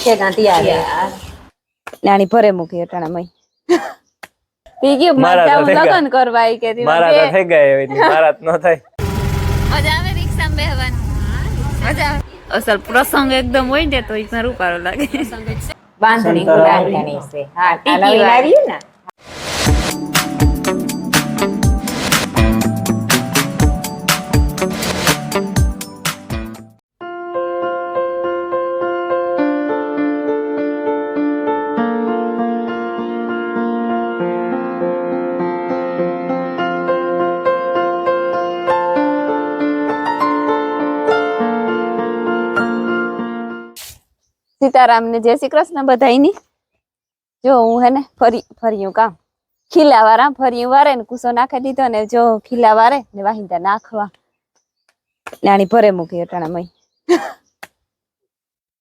કે ગાંઠી આ યાર નાની ભરે મૂકી અટાણા મય તી ગયું મારા લગન કરવા આઈ કે મારા તો થઈ ગયા એટલે મારા ન થાય મજા આવે રિક્ષા બેહવાની મજા અસલ પ્રસંગ એકદમ હોય ને તો ઈ રૂપારો લાગે બાંધણી ગુલાબની છે હા ટીકી વાળી ને સીતારામ ને જય શ્રી કૃષ્ણ બધાઈની જો હું હે ને ફર્યું કામ ખીલા વાળા ફર્યું વારે ને કુસો નાખી દીધો ને જો ખીલા વારે ને વાહિંદા નાખવા નાની ભરે મૂકી અટાણા મય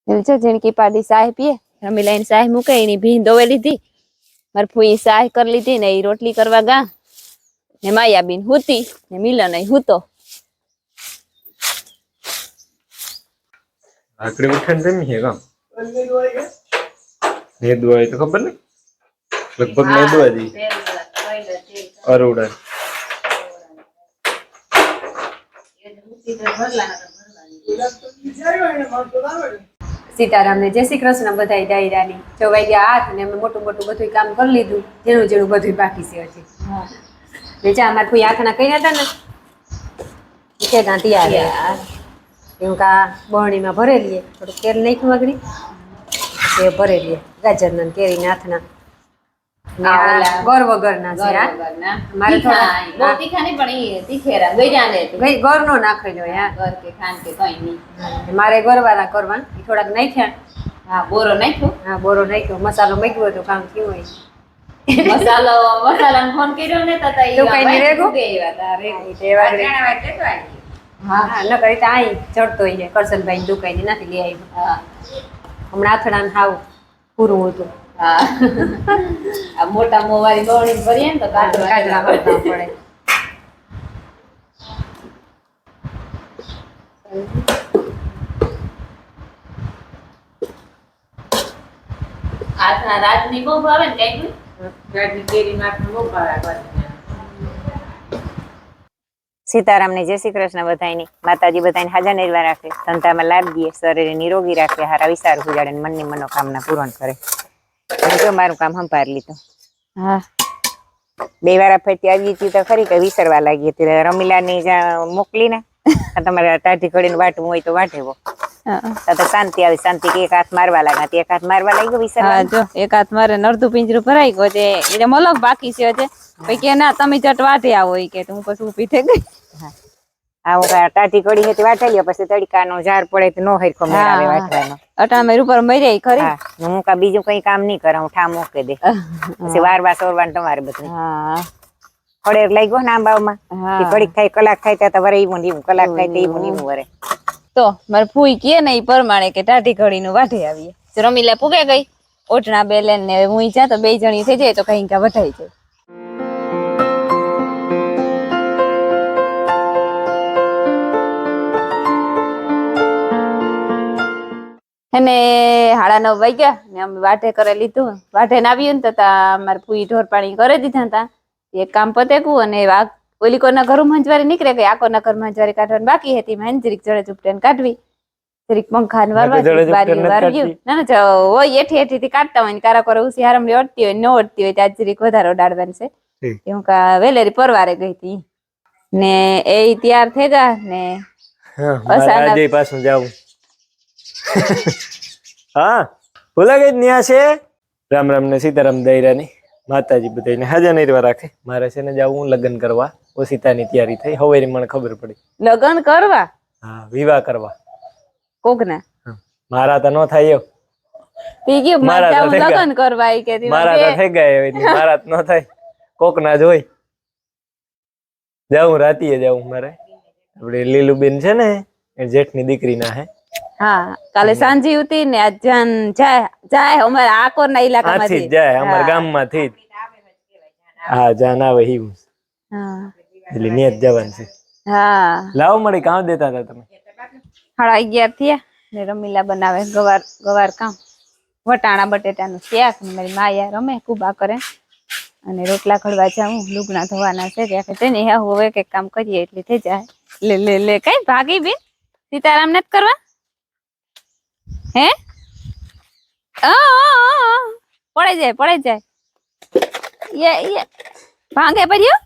એવું છે જીણકી પાડી સાહ પીએ રમી લઈને સાહ મૂકે એની ભીન દોવે લીધી મારી ફૂઈ સાહ કરી લીધી ને એ રોટલી કરવા ગા ને માયાબીન હુતી ને મિલન હૂતો આકડી ઉઠાને જમી છે કામ ને દુઆ તો ખબર ને લગભગ ને દુઆ દી અરુડા સીતારામ ને જય શ્રી કૃષ્ણ બધા ડાયરાની ચોવાઈ ગયા હાથ ને અમે મોટું મોટું બધું કામ કરી લીધું જેનું જેનું બધું બાકી છે હજી ને જા અમારે કોઈ હાથના કઈ હતા ને કે ગાંઠી આ યાર એવું કા બરણીમાં ભરેલીએ થોડું તેલ નાખ્યું આગળી એ ભરેલીએ ગાજરના કેરીના હાથના ગોર વગરના છે મારે થોડા બહુ તીખા નહીં પણ એ તીખેરા ગઈરાને ગોર નો નાખેલો યાર ગોર કે ખાંડ કે કઈ નહીં મારે ગોરવાળા કરવા એ થોડાક નાખ્યા હા બોરો નાખ્યો હા બોરો નાખ્યો મસાલો મૂક્યો તો કામ થયું હોય મસાલાનો ફોન કર્યો ને તો કઈ નહીં રેગો હા ન કરી તો આઈ ચડતો હોય કરશનભાઈ ની દુકાન નથી લઈ આવ્યો હમણાં આથડાને હાવ પૂરું હતું હા આ મોટા મોવારી બરણી ભરીએ ને તો કાઢવા પડે આથના રાજની બહુ ભાવે ને કઈ રાજની કેરી માં બહુ ભાવે સીતારામ ને જય શ્રી કૃષ્ણ બધાની માતાજી બધાને હાજર નિર્વા રાખે ધંધામાં લાભ દે શરીર નિરોગી રાખે હારા વિચાર ઉજાડે મનની મનોકામના પૂર્ણ કરે જો મારું કામ સંભાળી લીધું હા બે વાર ફરતી આવી હતી તો ખરી કે વિસરવા લાગી હતી રમીલાની જ્યાં મોકલી ને તમારે ટાઢી ઘડીને વાટવું હોય તો વાટેવો તો શાંતિ આવી શાંતિ કે એક હાથ મારવા લાગ્યા એક હાથ મારવા લાગ્યો વિસરવા જો એક હાથ મારે નરધું પિંજરું ભરાઈ ગયો છે એટલે મલક બાકી છે હજે પછી કે ના તમે ચટ વાટે આવો કે હું પછી ઊભી થઈ ગઈ આવું ટાઢી ઘડી હતી વાટેલી પછી તડકાનો ઝાડ પડે તો નો હરખો મેળ આવે વાટવાનો અટામે ઉપર મર્યા ખરી હું કા બીજું કઈ કામ નહીં કરું હું ઠા મૂકે દે પછી વારવા સોરવાનું તમારે બધું હા ખડેર લઈ ગયો ને આંબામાં ઘડીક થાય કલાક થાય તો વરે એવું નીવું કલાક થાય તો એવું નીવું વરે તો મારે ફૂઈ કે ને એ પ્રમાણે કે ટાઢી ઘડી નું વાઢી આવીએ રમીલા પૂગે ગઈ ઓટણા બેલેન ને હું જા તો બે જણી થઈ જાય તો કઈ કા વઢાઈ જાય અને 9:30 વાગ્યા ને અમે વાઢે કરે લીધું વાઢે ને આવ્યું ને તો મારે ફૂઈ ઢોર પાણી કરી દીધા હતા એક કામ પતેકું અને ઓલી કોના ઘર મંજવારી નીકળે ગઈ આ કોના ઘર મંજવારી કાઢવાની બાકી હતી મેં જરીક જડે ચૂપટેને કાઢવી જરીક પંખા વારવા ના હોય એઠી એઠી થી કાઢતા હોય ને કારા કરે ઉસી હારમલી અડતી હોય ન અડતી હોય ત્યાં જરીક વધારે ઉડાડવાની છે એવું કા વેલેરી પરવારે ગઈ હતી ને એ તૈયાર થઈ ગયા ને અચાનક પાછું જાવું હા ભૂલા ગઈ ન્યા છે રામ રામ ને સીતારામ દૈરાની માતાજી બધાને હાજર નિર્વા રાખે મારે છે ને જાવું લગ્ન કરવા ઓશિતાની તૈયારી થઈ હવેરી મને ખબર પડી લગ્ન કરવા હા વિવાહ કરવા કોકના મારા તો ન થાય એવું તી ગયું મારા લગ્ન કરવા કે મારા તો થઈ ગયા એટલે મારા તો ન થાય કોક ના જોઈ જાવું રાતીએ જાવું મારે આપણે લીલુબેન છે ને એ જેઠની દીકરી ના હે હા કાલે સાંજી ઉતી ને આજ જાન જાય અમારા આકોર ના ઇલાકામાંથી જાય અમારા ગામમાંથી હા જાન આવે હીવું હા એટલે નિયત જવાન છે હા લાવ મળી કામ દેતા હતા તમે 11:30 થયા ને રમીલા બનાવે ગવાર કામ વટાણા બટેટાનું શાક ને મારી માયા રમે કુબા કરે અને રોટલા ઘડવા જાઉં લુગણા ધોવાના છે ત્યાં તેને હા હવે કઈક કામ કરીએ એટલે થઈ જાય લે લે લે કઈ ભાગી બેન સીતારામ નથી કરવા હે પડાઈ જાય ભાંગે પડ્યો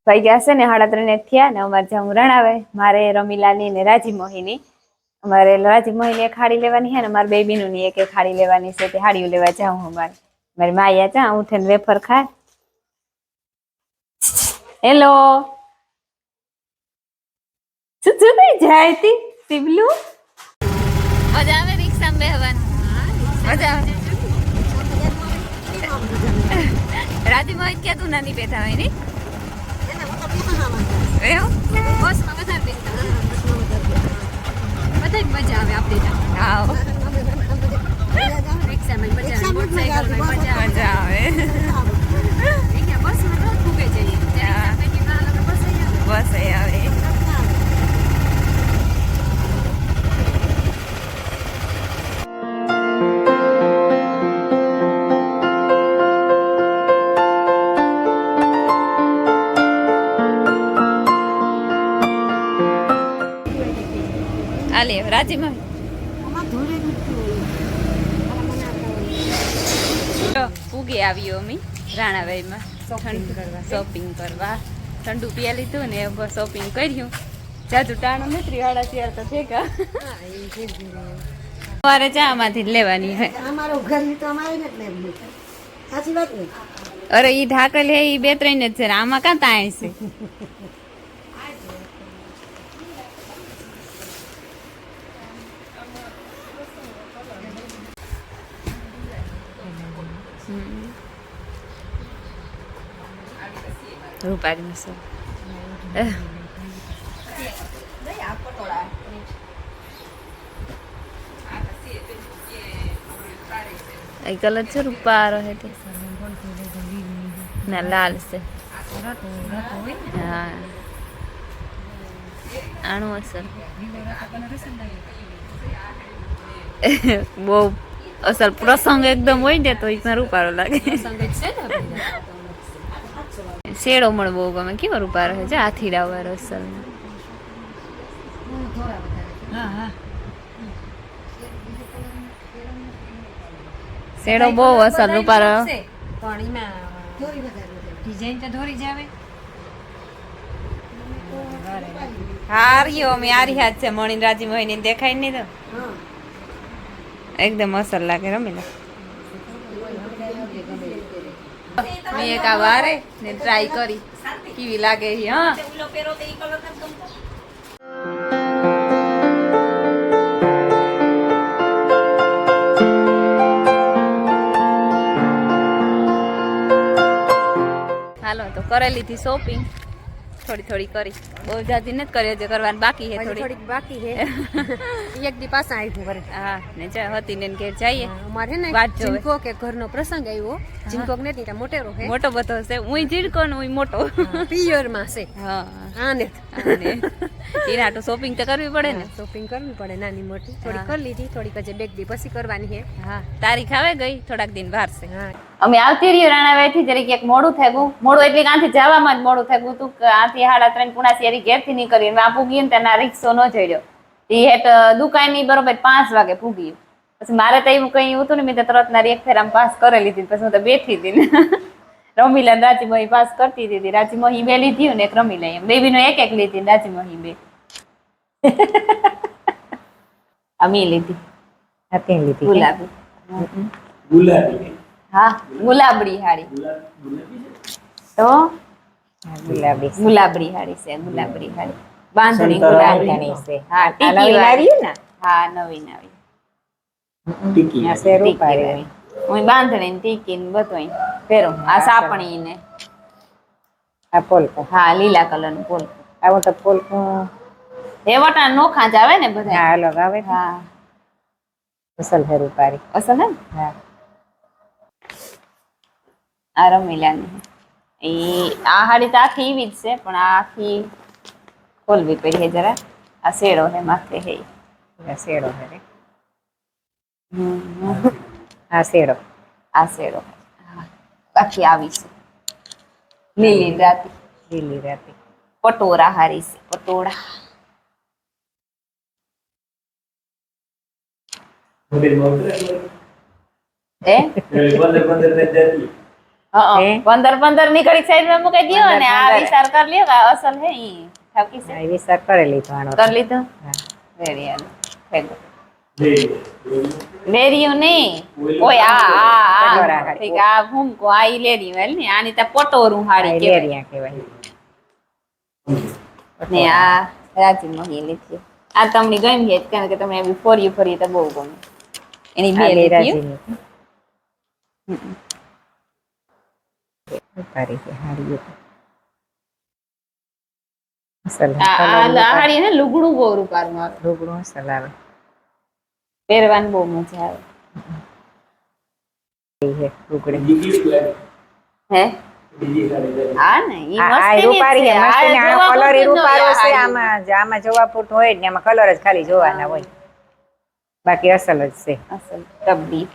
ભાઈ ગયા છે ને 3:30 થયા ને અમારે જાઉં રણાવે મારે રમીલાની ને રાજી મોહીની અમારે રાજી મોહીની એક હાડી લેવાની છે ને મારે બેબીનું ની એક હાડી લેવાની છે તે હાડીઓ લેવા જાઉં અમારે મારી માયા જા ઉઠીને વેફર ખાય હેલો શું થઈ જાય તી સીબલું મજા આવે રિક્ષામાં બેહવાની મજા આવે રાજી મોહી ક્યાં તું નાની બેઠા હોય ની એવું બસમાં વધારે બેસતા બધા મજા આવે આપણે હા રિક્ષામાં મજા આવે મોટરસાઇકલમાં મજા આવે અહીંયા બસમાં તો ફૂગે જઈએ બસ આવે આલે રાજીમાં પૂગી આવ્યો અમે રાણાભાઈમાં શોપિંગ કરવા ઠંડુ પીયા લીધું ને શોપિંગ કર્યું જાજુ ટાણું નથી 4:30 તો ભેગા સવારે ચામાંથી જ લેવાની હોય અરે ઈ ઢાકલ હે ઈ 2-3 જ છે ને આમાં કાં તાય છે રૂપારી મસાલા કલર છે રૂપારો હે તે ના લાલ છે હા આણું અસર બહુ અસલ પ્રસંગ એકદમ હોય ને તો એમાં રૂપારો લાગે શેડો મળે બહુ ગમે કેવો રૂપારો છે હાથીડા વાળો અસલ શેડો બહુ અસલ રૂપારો હાર્યો અમે આરી હાથ છે મણી રાજી મોહિની દેખાય નહીં તો એકદમ અસર લાગે રમીલા મેં એક આ વારે ને ટ્રાય કરી કેવી લાગે હા હાલો તો કરેલી હતી શોપિંગ થોડી કરી બહુ જાજી નથી કરી હજી કરવાની બાકી છે થોડી બાકી છે એક દી પાછા આવ્યું કરે હા ને હતી ને ઘેર જઈએ અમારે ને જીનકો કે ઘરનો પ્રસંગ આવ્યો જીનકો ને તીટા મોટેરો છે મોટો બધો છે હું જીનકો ને હું મોટો પિયર માં છે હા આને એના તો શોપિંગ તો કરવી પડે ને શોપિંગ કરવી પડે નાની મોટી થોડી કરી લીધી થોડીક હજી બેગ દી પછી કરવાની છે હા તારીખ આવે ગઈ થોડાક દિન વાર છે હા અમે આવતી રહ્યો રાણાવાયથી જરીક એક મોડું થઈ ગયું મોડું એટલે આથી જવામાં જ મોડું થઈ ગયું તું આથી 3:30 પુણાસી ઘેરથી નીકળી આ પૂગી ને તેના રિક્ષો ન ચડ્યો એ હેઠ દુકાન ની બરોબર 5 વાગે પૂગ્યું પછી મારે તો એવું કઈ હતું ને મેં તો તરત ના એક ફેર પાસ કરી લીધી પછી હું તો બેઠી હતી ને રમીલા રાજીમોહી પાસ કરતી હતી રાજીમોહી 2 લીધી ને એક રમીલા એમ બેબી નો એક લીધી રાજીમોહી 2 અમી લીધી હતી લીધી ગુલાબી હા ગુલાબડી હાડી તો ગુલાબડી હાડી છે ગુલાબડી હાડી બાંધણી ગુલાબી છે હા ટીકી વાળી ને હા નવી ટીકી આ સે રૂપારી હું બાંધણી ટીકી ને બધું પહેરો આ સાપણી ને આ પોલકો હા લીલા કલર નું પોલકો આવો તો પોલકો એ વટા નોખા જ આવે ને બધા હા અલગ આવે હા અસલ હે રૂપારી અસલ હે હા આ રમીલાની એ આ હાડી તો આખી એવી જ છે પણ આ આખી ખોલવી પડી જરા આ શેડો હે માથે હે શેડો હે આ શેડો આ શેડો હા. બાકી આવી છે લીલી રાતી લીલી રાતી પટોરા હારી છે પટોળા એ હા હે? 15 ની ઘડી સાઈડ માં મૂકી દ્યો ને આ 15 વિચાર કરી લ્યો કે આ અસલ હે ઈ થાકી છે આ વિચાર કરી લીધો આનો કરી લીધું હા. વેરી હાલ ફેંકો લેરિયું નહીં ઓય આ પટોરા હારી. ઠીક આ ભૂમકો આ ઈ લેરિયું હાલ ને આની તા પટોરું આ હારી કહેવાય લેરિયા કહેવાય ને આ રાજી મહી લીધી આ તમને ગમી છે કારણ કે તમે એવી ફરી તો બહુ ગમે એની બે આ લીધી લેરાજીની. ઉતારી છે હારી એ તો. અસલ આ કલર હાડી ને લુગડું બહુ રૂપારું આવે લુગડું અસલ આવે પહેરવાની બહુ મજા આવે એ છે લુગડી હે હા ને ઈ આ મસ્તી રૂપારી છે મસ્તી આનો જોવા કલર એ પૂરતું જ રૂપારો હોય છે આ આમાં જોવા પૂરતું હોય ને એમાં કલર જ ખાલી જોવાના હોય બાકી અસલ જ છે અસલ તબડી